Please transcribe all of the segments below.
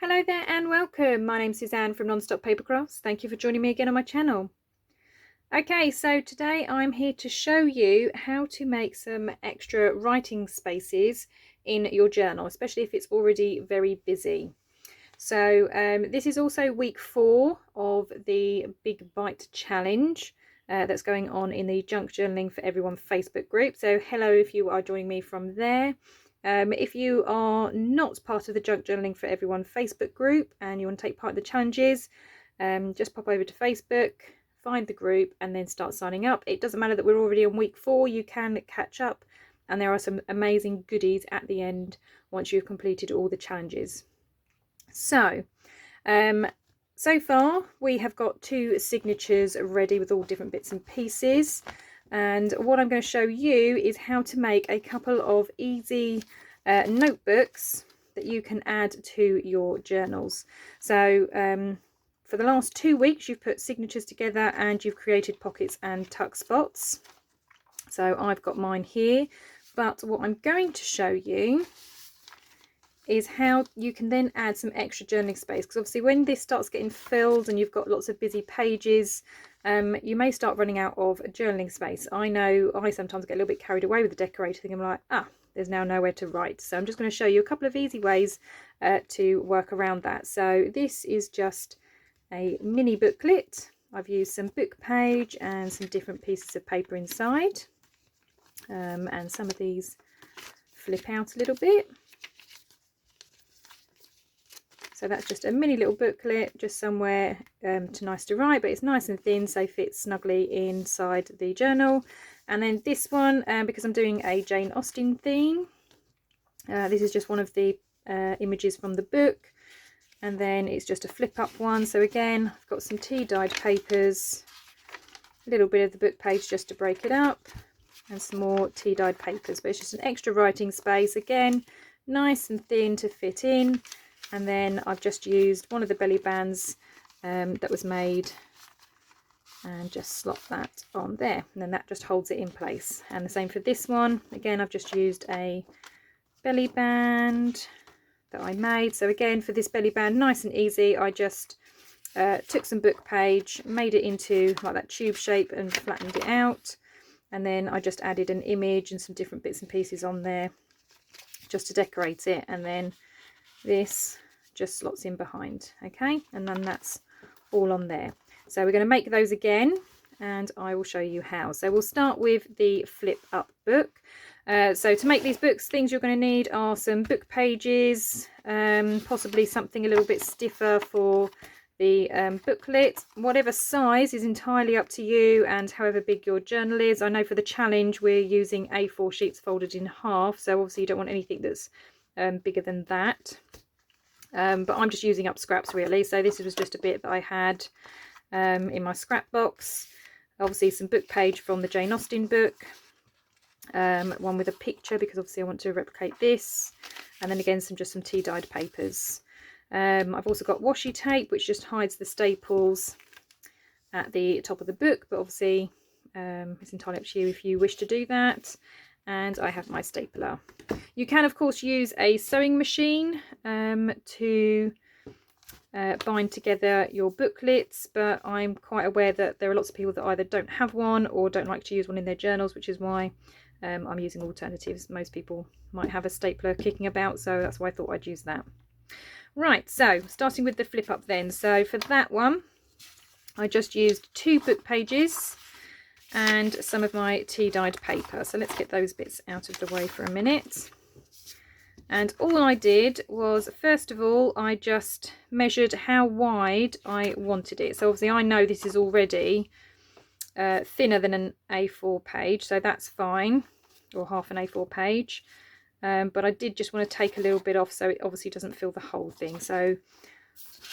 Hello there and welcome. My name's Suzanne from Nonstop Papercrafts. Thank you for joining me again on my channel. Okay, so today I'm here to show you how to make some extra writing spaces in your journal, especially if it's already very busy. So this is also week 4 of the Big Bite Challenge that's going on in the Junk Journaling for Everyone Facebook group. So hello if you are joining me from there. If you are not part of the Junk Journaling for Everyone Facebook group and you want to take part in the challenges, just pop over to Facebook, find the group and then start signing up. It doesn't matter that we're already on week 4, you can catch up and there are some amazing goodies at the end once you've completed all the challenges. So, so far we have got 2 signatures ready with all different bits and pieces. And what I'm going to show you is how to make a couple of easy notebooks that you can add to your journals. So for the last 2 weeks you've put signatures together and you've created pockets and tuck spots. So I've got mine here, but what I'm going to show you is how you can then add some extra journaling space, because obviously when this starts getting filled and you've got lots of busy pages, you may start running out of journaling space. I know I sometimes get a little bit carried away with the decorating. I'm like, there's now nowhere to write. So I'm just going to show you a couple of easy ways to work around that. So this is just a mini booklet. I've used some book page and some different pieces of paper inside, and some of these flip out a little bit. So that's just a mini little booklet, just somewhere nice to write, but it's nice and thin, so fits snugly inside the journal. And then this one, because I'm doing a Jane Austen theme, this is just one of the images from the book. And then it's just a flip up one. So again, I've got some tea dyed papers, a little bit of the book page just to break it up, and some more tea dyed papers. But it's just an extra writing space, again, nice and thin to fit in. And then I've just used one of the belly bands that was made and just slot that on there, and then that just holds it in place. And the same for this one. Again, I've just used a belly band that I made. So again, for this belly band, nice and easy, I just took some book page, made it into like that tube shape and flattened it out, and then I just added an image and some different bits and pieces on there just to decorate it, and then this just slots in behind. Okay, and then that's all on there. So we're going to make those again and I will show you how. So we'll start with the flip up book. So to make these books, things you're going to need are some book pages, possibly something a little bit stiffer for the booklet. Whatever size is entirely up to you, and however big your journal is. I know for the challenge we're using A4 sheets folded in half, so obviously you don't want anything that's bigger than that, but I'm just using up scraps really. So this was just a bit that I had in my scrap box. Obviously some book page from the Jane Austen book, one with a picture because obviously I want to replicate this, and then again just some tea dyed papers. I've also got washi tape which just hides the staples at the top of the book, but obviously it's entirely up to you if you wish to do that. And I have my stapler. You can of course use a sewing machine to bind together your booklets, but I'm quite aware that there are lots of people that either don't have one or don't like to use one in their journals, which is why I'm using alternatives. Most people might have a stapler kicking about, so that's why I thought I'd use that. Right, so starting with the flip up then. So for that one I just used 2 book pages and some of my tea dyed paper. So let's get those bits out of the way for a minute. And all I did was, first of all, I just measured how wide I wanted it. So obviously I know this is already thinner than an A4 page, so that's fine, or half an A4 page. But I did just want to take a little bit off so it obviously doesn't fill the whole thing. So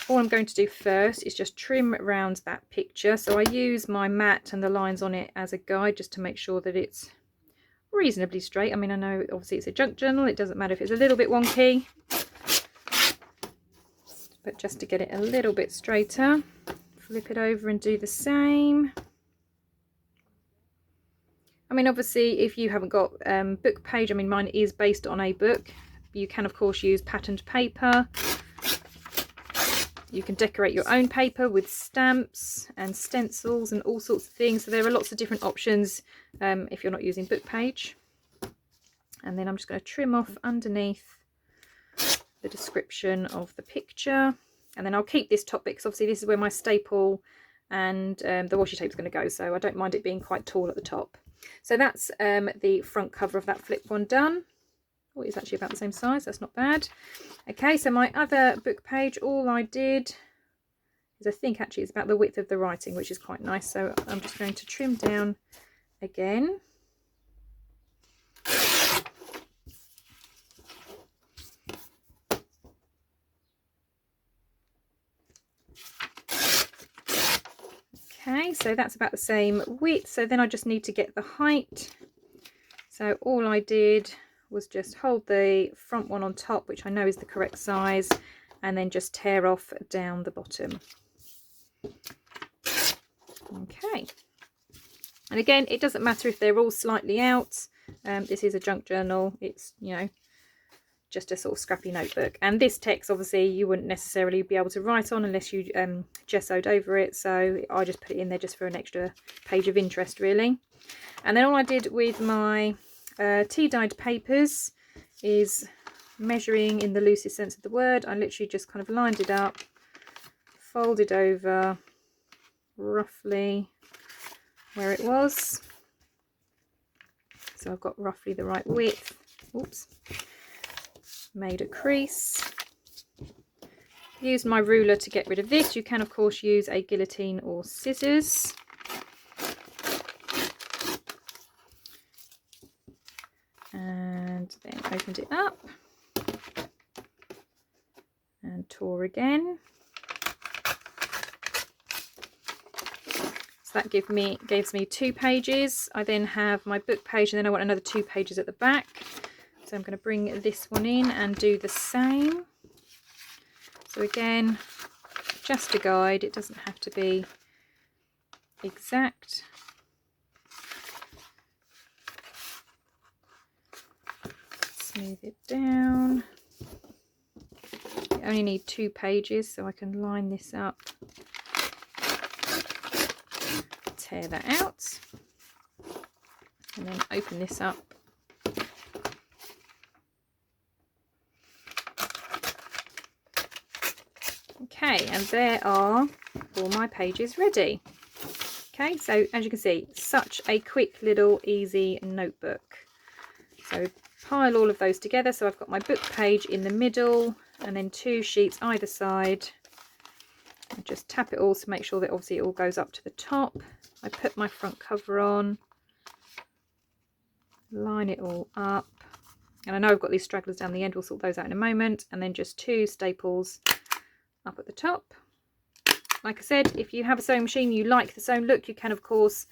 all I'm going to do first is just trim around that picture. So I use my mat and the lines on it as a guide just to make sure that it's reasonably straight. I mean, I know obviously it's a junk journal, it doesn't matter if it's a little bit wonky, but just to get it a little bit straighter, flip it over and do the same. I mean, obviously if you haven't got book page, I mean mine is based on a book, you can of course use patterned paper You can decorate your own paper with stamps and stencils and all sorts of things. So there are lots of different options if you're not using book page. And then I'm just going to trim off underneath the description of the picture. And then I'll keep this top bit because obviously this is where my staple and the washi tape is going to go. So I don't mind it being quite tall at the top. So that's the front cover of that flip one done. Oh, it's actually about the same size. That's not bad. Okay, so my other book page, all I did is I think actually it's about the width of the writing, which is quite nice. So I'm just going to trim down again. Okay, so that's about the same width. So then I just need to get the height. So all I did was just hold the front one on top, which I know is the correct size, and then just tear off down the bottom. Okay, and again, it doesn't matter if they're all slightly out. This is a junk journal. It's, you know, just a sort of scrappy notebook, and this text obviously you wouldn't necessarily be able to write on unless you gessoed over it, so I just put it in there just for an extra page of interest really. And then all I did with my tea dyed papers is measuring in the loosest sense of the word. I literally just kind of lined it up, folded over roughly where it was, so I've got roughly the right width. Oops. Made a crease, used my ruler to get rid of this. You can of course use a guillotine or scissors. And then opened it up and tore again. So that gives me 2 pages. I then have my book page, and then I want another 2 pages at the back. So I'm going to bring this one in and do the same. So again, just a guide, it doesn't have to be exact. Smooth it down. You only need 2 pages, so I can line this up, tear that out, and then open this up. Okay, and there are all my pages ready. Okay, so as you can see, such a quick little easy notebook. So pile all of those together. So I've got my book page in the middle and then 2 sheets either side. I just tap it all to make sure that obviously it all goes up to the top. I put my front cover on, line it all up, and I know I've got these stragglers down the end, we'll sort those out in a moment, and then just 2 staples up at the top. Like I said, if you have a sewing machine, you like the sewn look, you can of course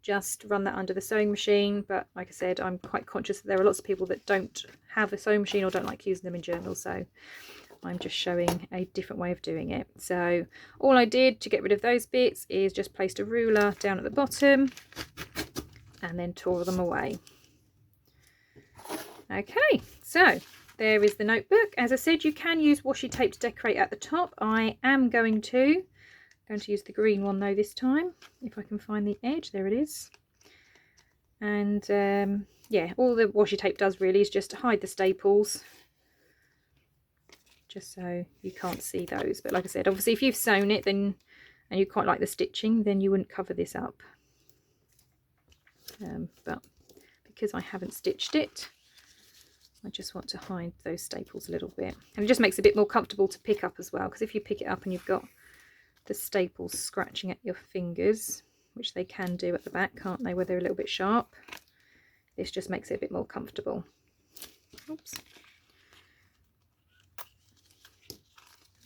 just run that under the sewing machine, but like I said, I'm quite conscious that there are lots of people that don't have a sewing machine or don't like using them in journals, so I'm just showing a different way of doing it. So all I did to get rid of those bits is just placed a ruler down at the bottom and then tore them away. Okay, so there is the notebook. As I said, you can use washi tape to decorate at the top. I am going to use the green one though this time, if I can find the edge. There it is. And yeah, all the washi tape does really is just hide the staples, just so you can't see those. But like I said, obviously if you've sewn it then and you quite like the stitching, then you wouldn't cover this up. But because I haven't stitched it, I just want to hide those staples a little bit, and it just makes it a bit more comfortable to pick up as well, because if you pick it up and you've got the staples scratching at your fingers, which they can do at the back, can't they, where they're a little bit sharp, this just makes it a bit more comfortable. Oops.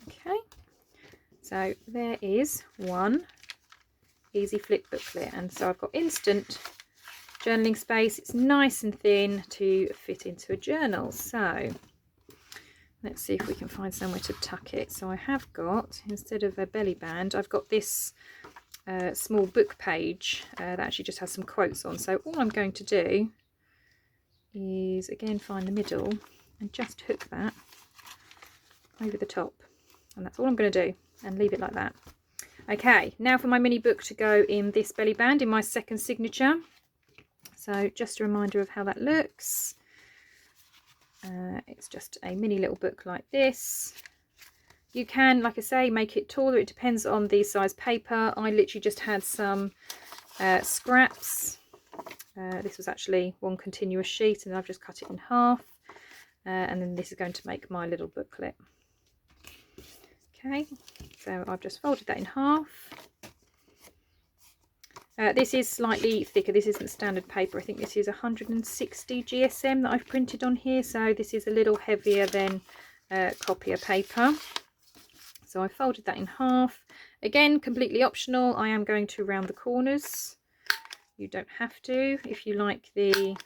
Okay, so there is one easy flip booklet, and so I've got instant journaling space. It's nice and thin to fit into a journal. So let's see if we can find somewhere to tuck it. So I have got, instead of a belly band, I've got this small book page that actually just has some quotes on. So all I'm going to do is again find the middle and just hook that over the top. And that's all I'm going to do, and leave it like that. Okay, now for my mini book to go in this belly band in my second signature. So just a reminder of how that looks. It's just a mini little book like this. You can, like I say, make it taller. It depends on the size paper. I literally just had some scraps. This was actually one continuous sheet, and I've just cut it in half. And then this is going to make my little booklet. Okay, so I've just folded that in half. This is slightly thicker. This isn't standard paper. I think this is 160 GSM that I've printed on here. So this is a little heavier than copier paper. So I folded that in half. Again, completely optional. I am going to round the corners. You don't have to if you like the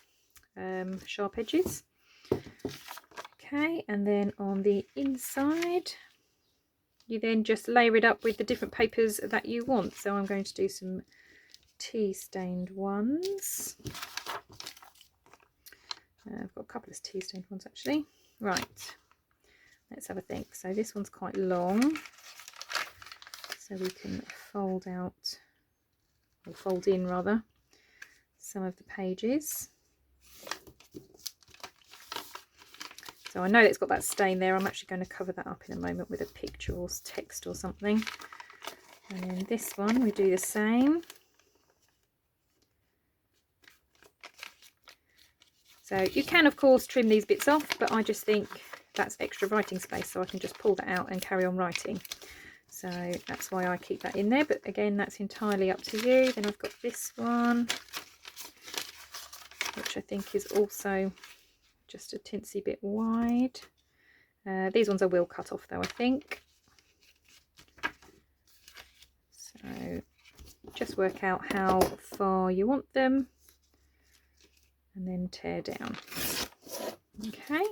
sharp edges. Okay, and then on the inside, you then just layer it up with the different papers that you want. So I'm going to do some tea stained ones. I've got a couple of tea stained ones actually. Right, let's have a think. So this one's quite long, so we can fold out, or fold in rather, some of the pages. So I know it's got that stain there. I'm actually going to cover that up in a moment with a picture or text or something. And then this one we do the same. So you can of course trim these bits off, but I just think that's extra writing space, so I can just pull that out and carry on writing. So that's why I keep that in there, but again that's entirely up to you. Then I've got this one, which I think is also just a tinsy bit wide. These ones I will cut off though, I think. So just work out how far you want them and then tear down. Okay,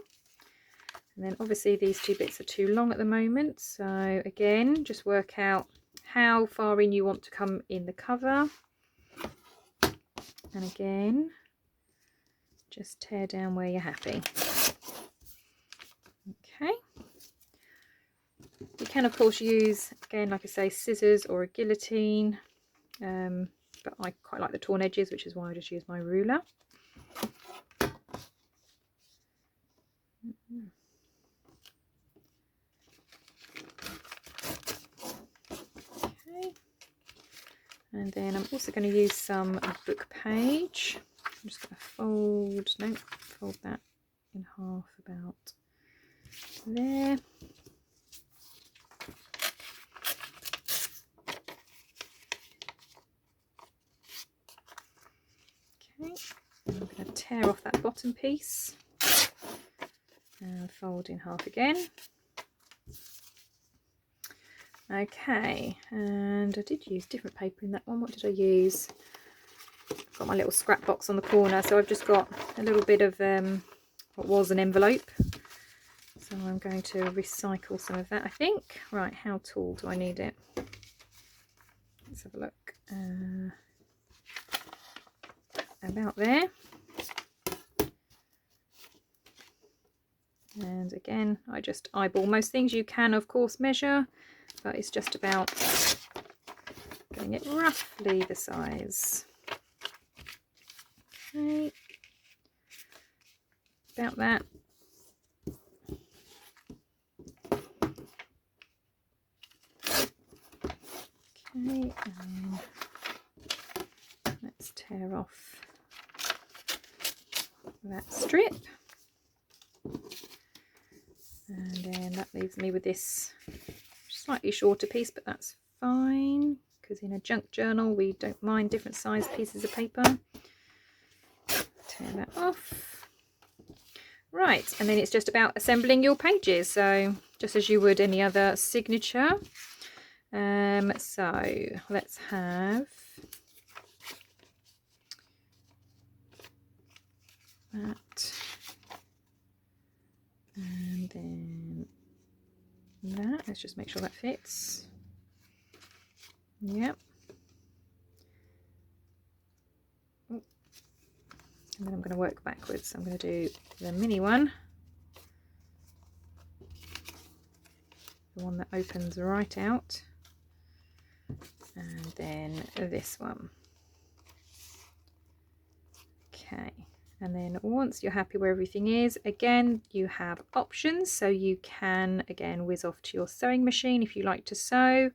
and then obviously these two bits are too long at the moment, so again just work out how far in you want to come in the cover, and again just tear down where you're happy. Okay, you can of course use, again like I say, scissors or a guillotine, but I quite like the torn edges, which is why I just use my ruler. Okay, and then I'm also going to use some book page. I'm just going to fold that in half about there. Okay, and I'm going to tear off that bottom piece and fold in half again. Okay, and I did use different paper in that one. What did I use? I've got my little scrap box on the corner, so I've just got a little bit of what was an envelope. So I'm going to recycle some of that, I think. Right, how tall do I need it? Let's have a look. About there. And again, I just eyeball most things. You can of course measure, but it's just about getting it roughly the size. Okay, about that. Okay, and let's tear off that strip. And then that leaves me with this slightly shorter piece, but that's fine because in a junk journal we don't mind different size pieces of paper. Tear that off. Right, and then it's just about assembling your pages, so just as you would any other signature. So let's have that, and then that. Let's just make sure that fits. Yep. And then I'm going to work backwards. I'm going to do the mini one. the one that opens right out, and then this one. Okay, and then once you're happy where everything is, again you have options, so you can again whiz off to your sewing machine if you like to sew,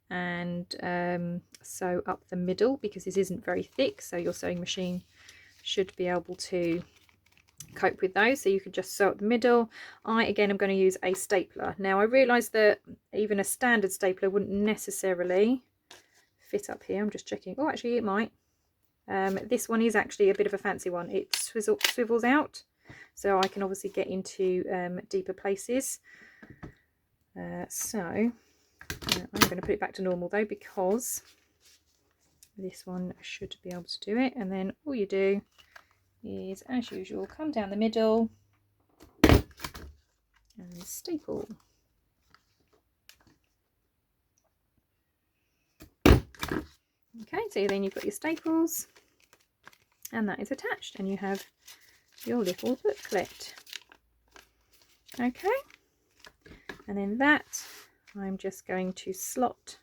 and sew up the middle, because this isn't very thick, so your sewing machine should be able to cope with those. So you could just sew up the middle. I again am going to use a stapler. Now I realised that even a standard stapler wouldn't necessarily fit up here. I'm just checking. Oh, actually it might. This one is actually a bit of a fancy one. It swivels out, so I can obviously get into deeper places. So I'm going to put it back to normal though, because this one should be able to do it. And then all you do is, as usual, come down the middle and staple. Okay, so then you've got your staples, and that is attached, and you have your little booklet. Okay, and then that I'm just going to slot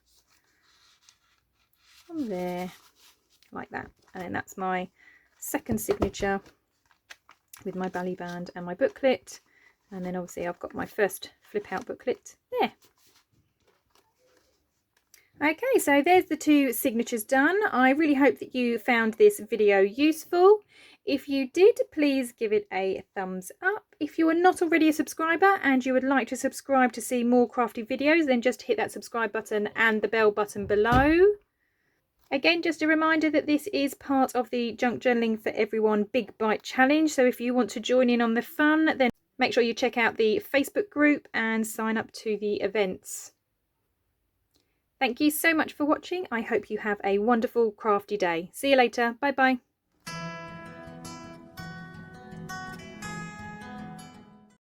on there like that, and then that's my second signature with my belly band and my booklet, and then obviously I've got my first flip out booklet there. Okay, so there's the two signatures done. I really hope that you found this video useful. If you did, please give it a thumbs up. If you are not already a subscriber and you would like to subscribe to see more crafty videos, then just hit that subscribe button and the bell button below. Again, just a reminder that this is part of the Junk Journaling for Everyone Big Bite Challenge. So if you want to join in on the fun, then make sure you check out the Facebook group and sign up to the events. Thank you so much for watching. I hope you have a wonderful crafty day. See you later. Bye bye.